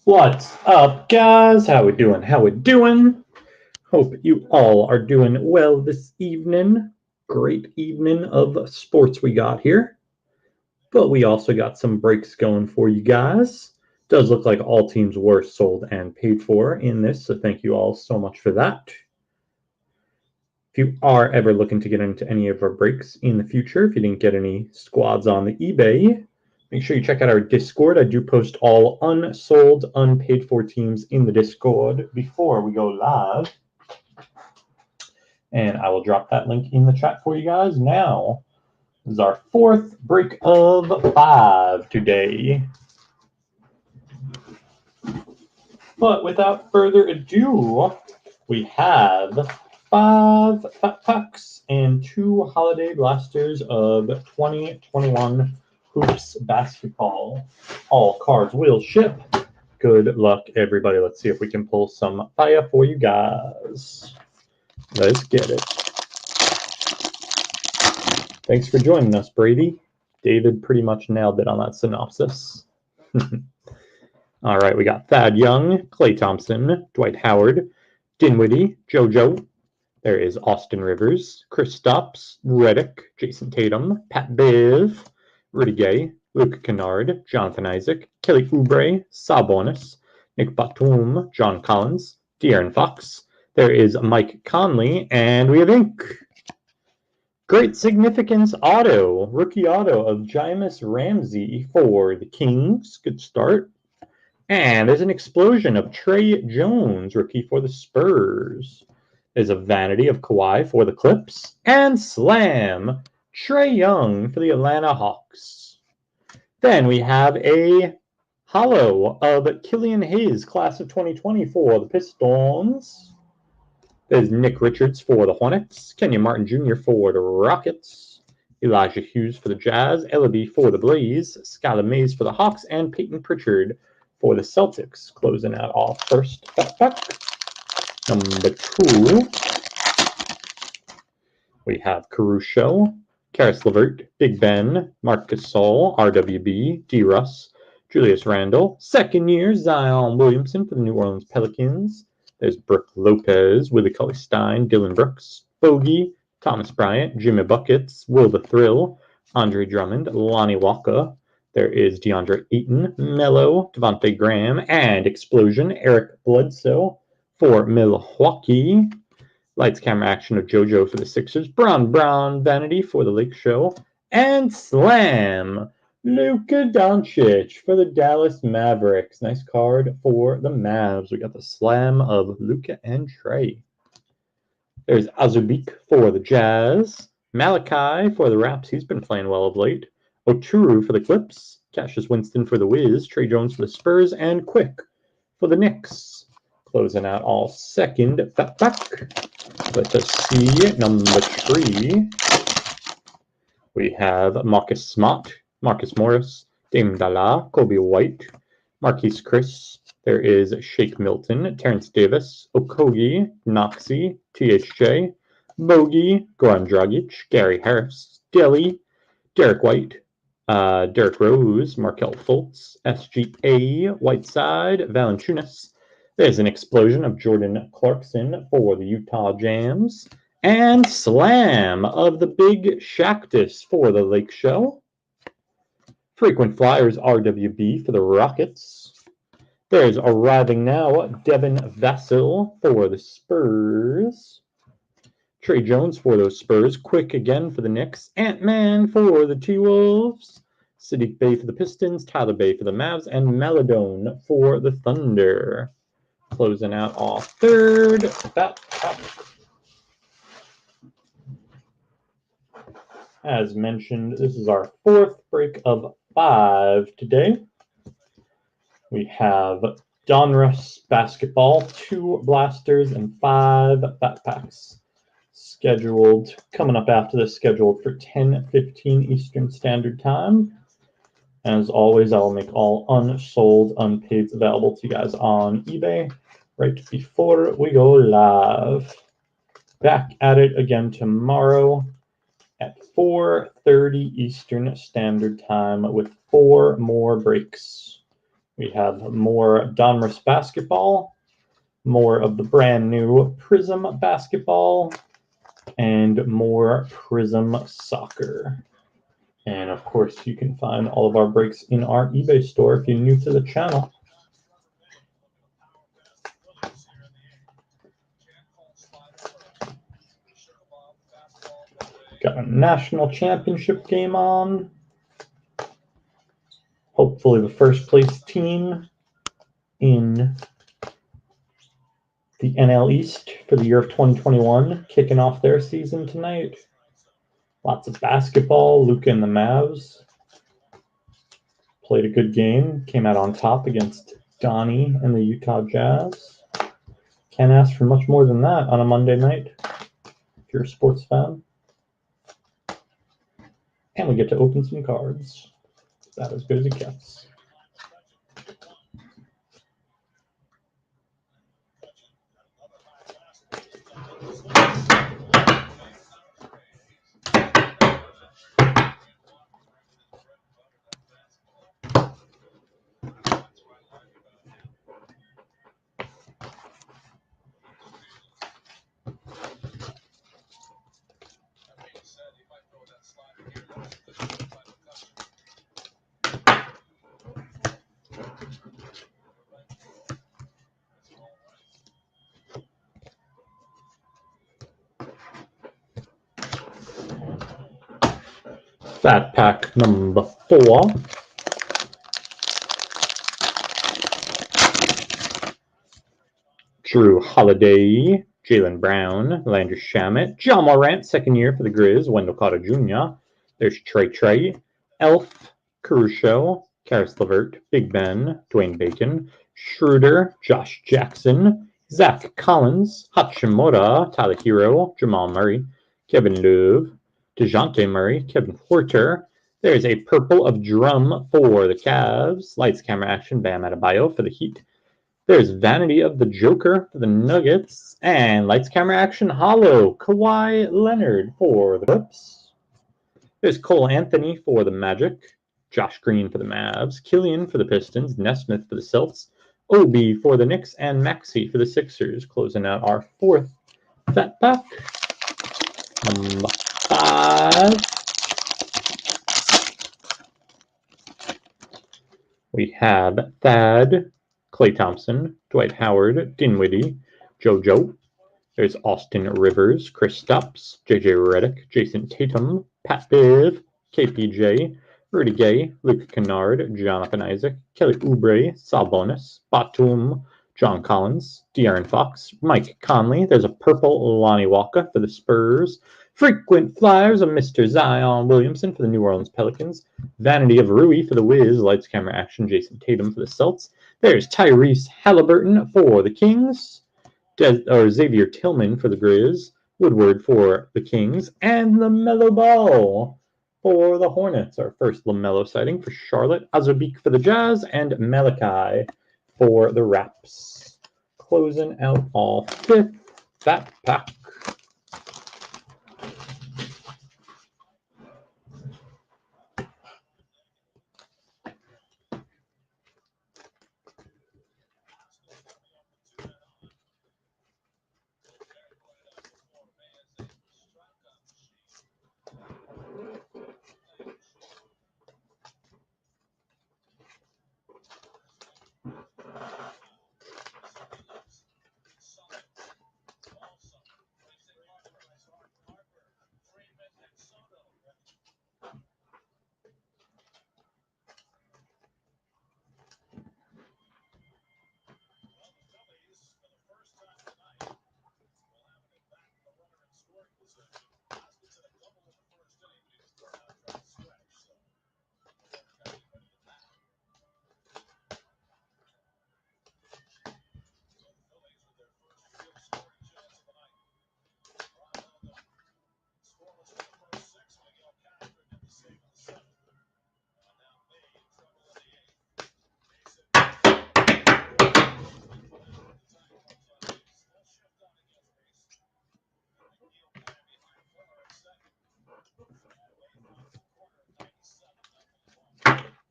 What's up, guys? How we doing? Hope you all are doing well this evening. Great evening of sports we got here. But we also got some breaks going for you guys. Does look like all teams were sold and paid for in this, so thank you all so much for that. If you are ever looking to get into any of our breaks in the future, if you didn't get any squads on the eBay, make sure you check out our Discord. I do post all unsold, unpaid for teams in the Discord before we go live. And I will drop that link in the chat for you guys now. This is our fourth break of 5 today. But without further ado, we have 5 Fat Packs and 2 Holiday Blasters of 2021 Hoops Basketball. All cards will ship. Good luck, everybody. Let's see if we can pull some fire for you guys. Let's get it. Thanks for joining us, Brady. David pretty much nailed it on that synopsis. All right, we got Thad Young, Klay Thompson, Dwight Howard, Dinwiddie, JoJo. There is Austin Rivers, Kristaps, Redick, Jason Tatum, Pat Bev, Rudy Gay, Luke Kennard, Jonathan Isaac, Kelly Oubre, Sabonis, Nick Batum, John Collins, De'Aaron Fox. There is Mike Conley, and we have ink. Great significance auto, rookie auto of Jameis Ramsey for the Kings. Good start. And there's an explosion of Trey Jones, rookie for the Spurs. There's a vanity of Kawhi for the Clips. And slam, Trae Young for the Atlanta Hawks. Then we have a hollow of Killian Hayes, class of 2020 for the Pistons. There's Nick Richards for the Hornets, Kenyon Martin Jr. for the Rockets, Elijah Hughes for the Jazz, Ellaby for the Blaze, Skylar Mays for the Hawks, and Peyton Pritchard for the Celtics. Closing out our first backpack. Number 2, we have Caruso, Karis LeVert, Big Ben, Marc Gasol, RWB, D-Russ, Julius Randle, second year Zion Williamson for the New Orleans Pelicans. There's Brooke Lopez, Willie Cauley-Stein, Dylan Brooks, Bogey, Thomas Bryant, Jimmy Buckets, Will the Thrill, Andre Drummond, Lonnie Walker. There is DeAndre Ayton, Melo, Devontae Graham, and Explosion, Eric Bledsoe for Milwaukee. Lights, camera, action of JoJo for the Sixers, Brown, Vanity for the Lake Show, and slam, Luka Doncic for the Dallas Mavericks. Nice card for the Mavs. We got the slam of Luka and Trey. There's Azubik for the Jazz. Malachi for the Raps. He's been playing well of late. Oturu for the Clips. Cassius Winston for the Wiz. Trey Jones for the Spurs. And Quick for the Knicks. Closing out all second back. Let us see number 3. We have Marcus Smart, Marcus Morris, Dame Dalla, Kobe White, Marquise Chris. There is Shake Milton, Terrence Davis, Okogie, Noxie, THJ, Bogey, Goran Dragic, Gary Harris, Deli, Derek White, Derek Rose, Markel Fultz, SGA, Whiteside, Valanciunas. There's an explosion of Jordan Clarkson for the Utah Jams. And slam of the Big Shactus for the Lake Show. Frequent Flyers RWB for the Rockets. There's arriving now Devin Vassell for the Spurs. Trey Jones for those Spurs. Quick again for the Knicks. Ant-Man for the T-Wolves. Sadiq Bey for the Pistons. Tyler Bey for the Mavs. And Maladone for the Thunder. Closing out our third backpack. As mentioned, this is our fourth break of 5 today. We have Donruss Basketball, 2 Blasters, and 5 backpacks. Scheduled, coming up after this, scheduled for 10:15 Eastern Standard Time. As always, I will make all unsold, unpaids available to you guys on eBay right before we go live. Back at it again tomorrow at 4:30 Eastern Standard Time with 4 more breaks. We have more Donruss basketball, more of the brand new Prism basketball, and more Prism soccer. And of course, you can find all of our breaks in our eBay store if you're new to the channel. Got a national championship game on. Hopefully the first place team in the NL East for the year of 2021 kicking off their season tonight. Lots of basketball. Luka and the Mavs played a good game. Came out on top against Donnie and the Utah Jazz. Can't ask for much more than that on a Monday night if you're a sports fan. And we get to open some cards. That as good as it gets. Fat pack number 4. Drew Holiday, Jaylen Brown, Landry Shamet, John Morant, second year for the Grizz, Wendell Carter Jr. There's Trey, Elf, Caruso, Karis LeVert, Big Ben, Dwayne Bacon, Schroeder, Josh Jackson, Zach Collins, Hachimura, Tyler Hero, Jamal Murray, Kevin Love, DeJounte Murray, Kevin Porter. There's a purple of Drum for the Cavs. Lights, camera, action, Bam Adebayo for the Heat. There's Vanity of the Joker for the Nuggets. And Lights, camera, action, Hollow, Kawhi Leonard for the Clips. There's Cole Anthony for the Magic. Josh Green for the Mavs. Killian for the Pistons. Nesmith for the Celtics. Obi for the Knicks. And Maxey for the Sixers. Closing out our 4th Fat Pack. Number 5. We have Thad, Klay Thompson, Dwight Howard, Dinwiddie, JoJo. There's Austin Rivers, Chris Stopps, JJ Redick, Jason Tatum, Pat Bev, KPJ, Rudy Gay, Luke Kennard, Jonathan Isaac, Kelly Oubre, Sabonis, Batum, John Collins, De'Aaron Fox, Mike Conley. There's a purple Lonnie Walker for the Spurs. Frequent Flyers of Mr. Zion Williamson for the New Orleans Pelicans. Vanity of Rui for the Wiz. Lights, camera, action, Jason Tatum for the Celtics. There's Tyrese Halliburton for the Kings. Xavier Tillman for the Grizz. Woodward for the Kings. And LaMelo Ball for the Hornets. Our first LaMelo sighting for Charlotte. Azubic for the Jazz. And Malachi for the Raps. Closing out all 5th Fat Pack.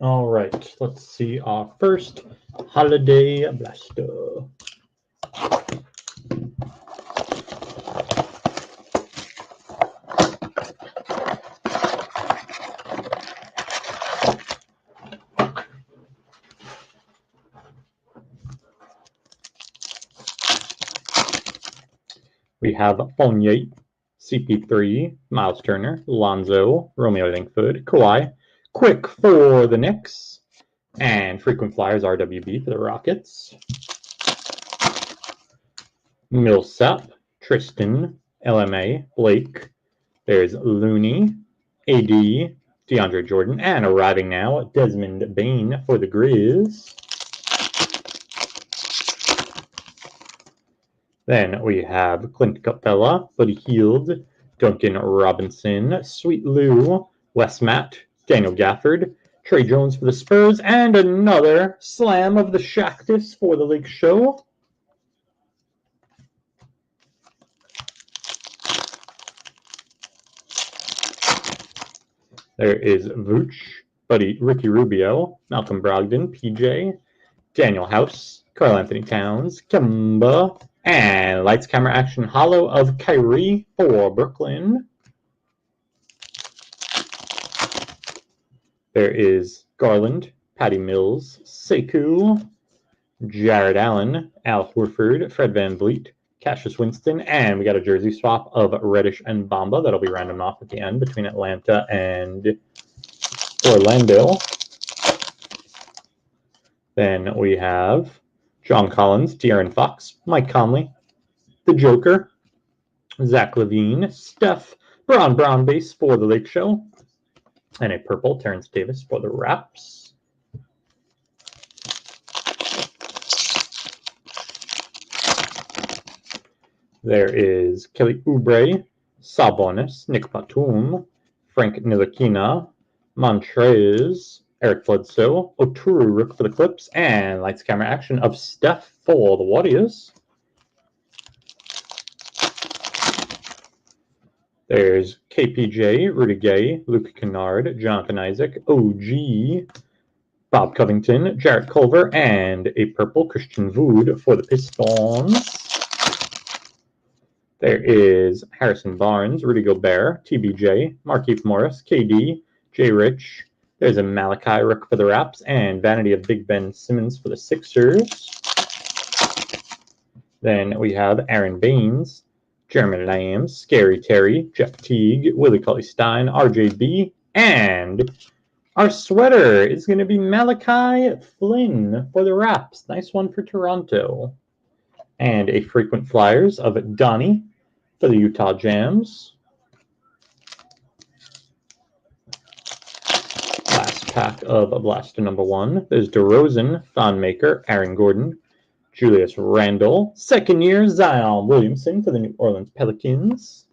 All right, let's see our first Holiday Blaster. We have Fournier, CP3, Miles Turner, Lonzo, Romeo Langford, Kawhi, Quick for the Knicks, and frequent flyers RWB for the Rockets. Millsap, Tristan, LMA, Blake. There's Looney, AD, DeAndre Jordan, and arriving now, Desmond Bane for the Grizz. Then we have Clint Capella, Buddy Hield, Duncan Robinson, Sweet Lou, Wes Matt, Daniel Gafford, Trey Jones for the Spurs, and another slam of the Shactus for the Lake Show. There is Vooch, Buddy Ricky Rubio, Malcolm Brogdon, PJ, Daniel House, Karl Anthony Towns, Kemba, and Lights Camera Action Hollow of Kyrie for Brooklyn. There is Garland, Patty Mills, Sekou, Jared Allen, Al Horford, Fred VanVleet, Cassius Winston, and we got a jersey swap of Reddish and Bamba that'll be random off at the end between Atlanta and Orlando. Then we have John Collins, De'Aaron Fox, Mike Conley, the Joker, Zach LaVine, Steph, Brown base for the Lake Show, and a purple Terrence Davis for the Raps. There is Kelly Oubre, Sabonis, Nick Batum, Frank Ntilikina, Montrez, Eric Bledsoe, Oturu Rook for the Clips, and Lights Camera Action of Steph for the Warriors. There's KPJ, Rudy Gay, Luke Kennard, Jonathan Isaac, OG, Bob Covington, Jarrett Culver, and a purple Christian Wood for the Pistons. There is Harrison Barnes, Rudy Gobert, TBJ, Markieff Morris, KD, Jay Rich. There's a Malachi Rook for the Raps, and Vanity of Big Ben Simmons for the Sixers. Then we have Aaron Baines, Jeremy Lamb, Scary Terry, Jeff Teague, Willie Cauley-Stein, RJB, and our sweater is going to be Malachi Flynn for the Raps. Nice one for Toronto. And a frequent flyers of Donnie for the Utah Jams. Last pack of Blaster number 1. There's DeRozan, Thonmaker, Aaron Gordon, Julius Randle, second year Zion Williamson for the New Orleans Pelicans.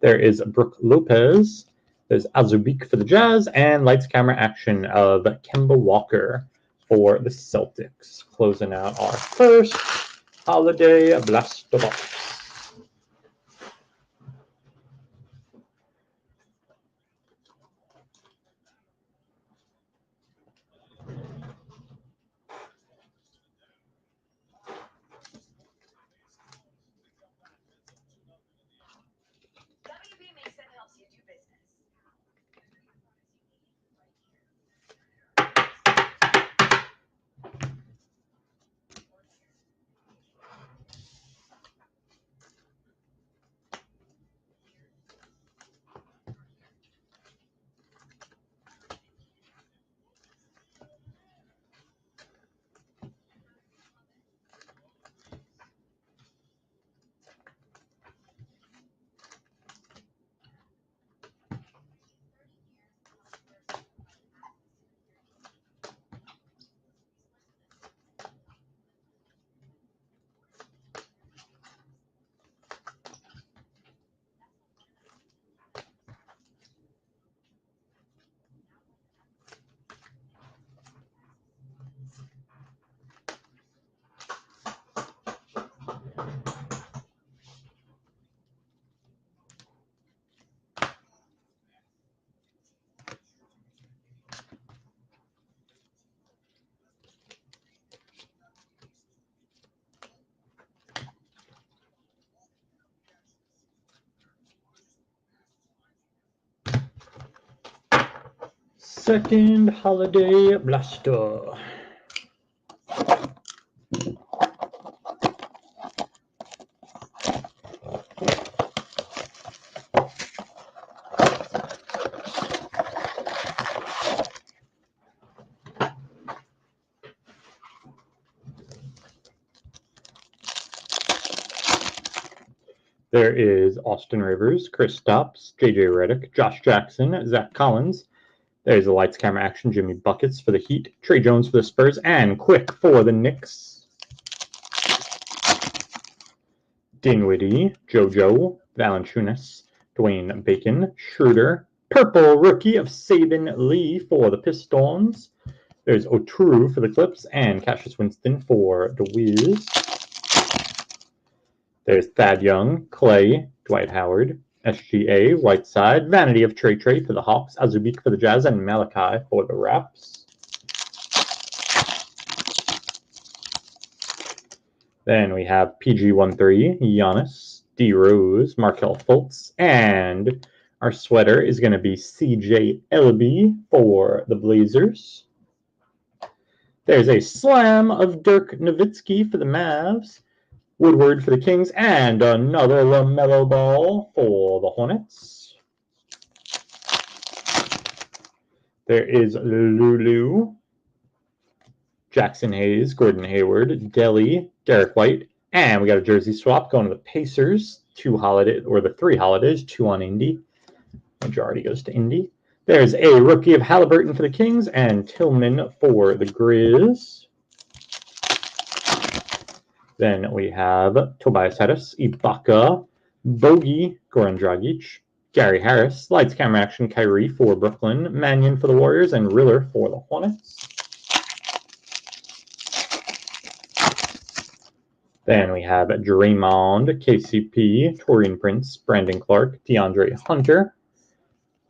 There is Brooke Lopez. There's Azubic for the Jazz, and Lights Camera Action of Kemba Walker for the Celtics. Closing out our first Holiday Blaster box. Second Holiday Blaster. There is Austin Rivers, Chris Stopps, J.J. Redick, Josh Jackson, Zach Collins. There's the Lights, Camera, Action, Jimmy Buckets for the Heat, Trey Jones for the Spurs, and Quick for the Knicks. Dinwiddie, JoJo, Valanciunas, Dwayne Bacon, Schroeder, Purple Rookie of Saban Lee for the Pistons. There's Oturu for the Clips, and Cassius Winston for the Wiz. There's Thad Young, Clay, Dwight Howard, SGA, Whiteside, Vanity of Trey for the Hawks, Azubik for the Jazz, and Malachi for the Raps. Then we have PG13, Giannis, D. Rose, Markelle Fultz, and our sweater is going to be CJ Ellaby for the Blazers. There's a slam of Dirk Nowitzki for the Mavs, Woodward for the Kings, and another LaMelo Ball for the Hornets. There is Lulu, Jackson Hayes, Gordon Hayward, Delly, Derek White, and we got a jersey swap going to the Pacers. Three holidays, two on Indy. Majority goes to Indy. There's a rookie of Halliburton for the Kings and Tillman for the Grizz. Then we have Tobias Harris, Ibaka, Bogey, Goran Dragic, Gary Harris, Lights, Camera, Action, Kyrie for Brooklyn, Mannion for the Warriors, and Riller for the Hornets. Then we have Draymond, KCP, Taurean Prince, Brandon Clark, DeAndre Hunter.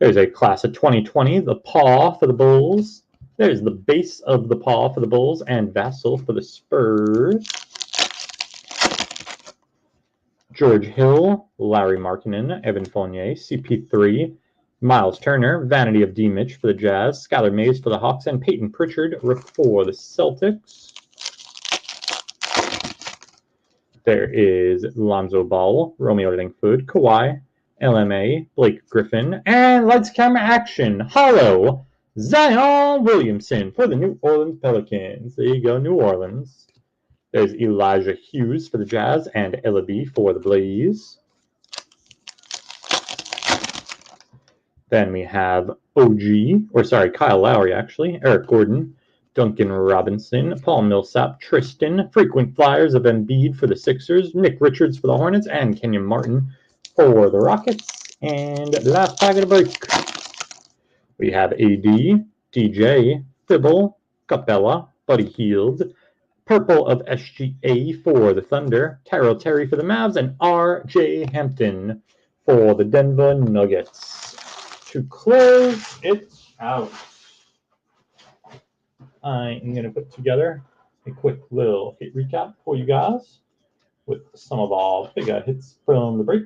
There's a class of 2020, the paw for the Bulls. There's the base of the paw for the Bulls, and Vassell for the Spurs. George Hill, Larry Markkinen, Evan Fournier, CP3, Miles Turner, Vanity of D. Mitch for the Jazz, Skylar Mays for the Hawks, and Peyton Pritchard for the Celtics. There is Lonzo Ball, Romeo Langford, Kawhi, LMA, Blake Griffin, and Lights, Camera, Action, Hollow, Zion Williamson for the New Orleans Pelicans. There you go, New Orleans. There's Elijah Hughes for the Jazz and Ellaby for the Blaze. Then we have Kyle Lowry, actually, Eric Gordon, Duncan Robinson, Paul Millsap, Tristan, frequent flyers of Embiid for the Sixers, Nick Richards for the Hornets, and Kenyon Martin for the Rockets. And last packet of break, we have AD, DJ, Fibble, Capella, Buddy Hield, Purple of SGA for the Thunder, Tyrell Terry for the Mavs, and R.J. Hampton for the Denver Nuggets. To close it out, I am going to put together a quick little hit recap for you guys with some of our bigger hits from the break.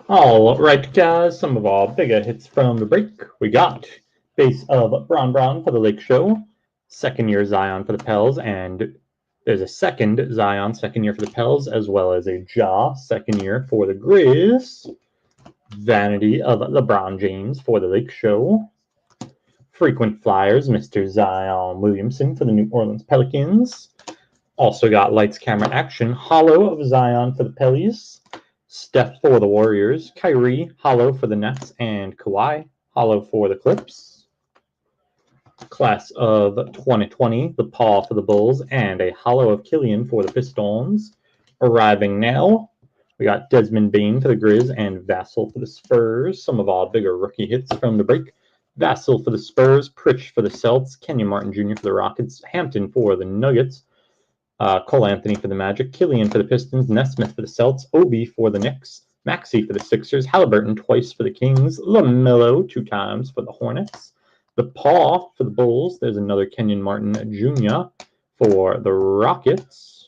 All right, guys, some of our bigger hits from the break. We got base of Bron for the Lake Show, second-year Zion for the Pels, and there's a second Zion, second year for the Pels, as well as a Ja, second year for the Grizz. Vanity of LeBron James for the Lake Show. Frequent Flyers, Mr. Zion Williamson for the New Orleans Pelicans. Also got Lights, Camera, Action, Hollow of Zion for the Pellies. Steph for the Warriors. Kyrie, Hollow for the Nets. And Kawhi, Hollow for the Clips. Class of 2020, the Paw for the Bulls. And a Hollow of Killian for the Pistons. Arriving now, we got Desmond Bain for the Grizz and Vassell for the Spurs. Some of our bigger rookie hits from the break. Vassell for the Spurs. Pritch for the Celts. Kenyon Martin Jr. for the Rockets. Hampton for the Nuggets. Cole Anthony for the Magic, Killian for the Pistons, Nesmith for the Celts, Obi for the Knicks, Maxey for the Sixers, Halliburton twice for the Kings, LaMelo 2 times for the Hornets, the Paw for the Bulls. There's another Kenyon Martin Jr. for the Rockets,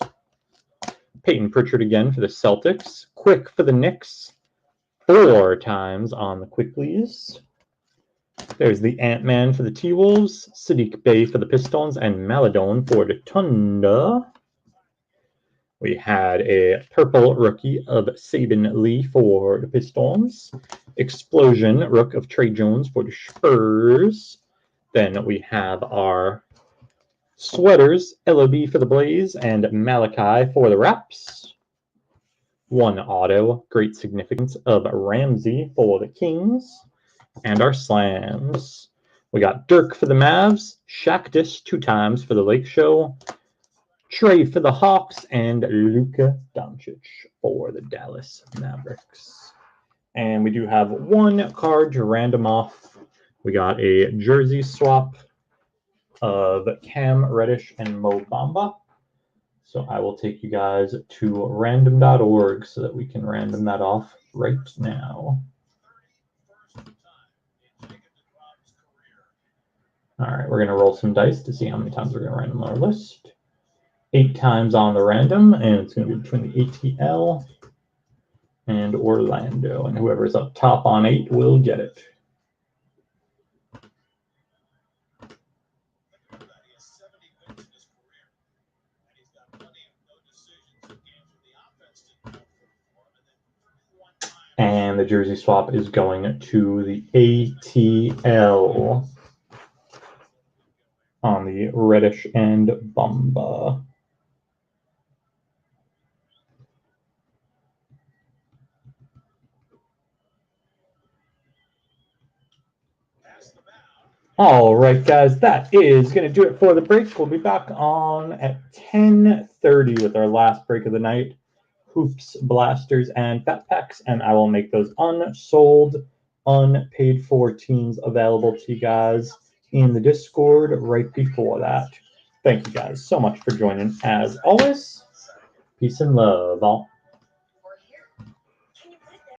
Peyton Pritchard again for the Celtics, Quick for the Knicks, 4 times on the Quicklies. There's the Ant-Man for the T-Wolves, Sadiq Bey for the Pistons, and Maladone for the Thunder. We had a purple rookie of Saban Lee for the Pistons. Explosion rook of Trey Jones for the Spurs. Then we have our sweaters, LOB for the Blaze and Malachi for the Raps. 1 auto, great significance of Ramsey for the Kings. And our slams. We got Dirk for the Mavs, Shaq Dish 2 times for the Lake Show, Trey for the Hawks, and Luka Doncic for the Dallas Mavericks. And we do have 1 card to random off. We got a jersey swap of Cam Reddish and Mo Bamba. So I will take you guys to random.org so that we can random that off right now. All right, we're going to roll some dice to see how many times we're going to random our list. 8 times on the random, and it's going to be between the ATL and Orlando. And whoever's up top on 8 will get it. And the jersey swap is going to the ATL on the Reddish and Bamba. All right, guys, that is going to do it for the break. We'll be back on at 10:30 with our last break of the night. Hoops, blasters, and fat packs, and I will make those unsold, unpaid for teams available to you guys in the Discord right before that. Thank you guys so much for joining. As always, peace and love all.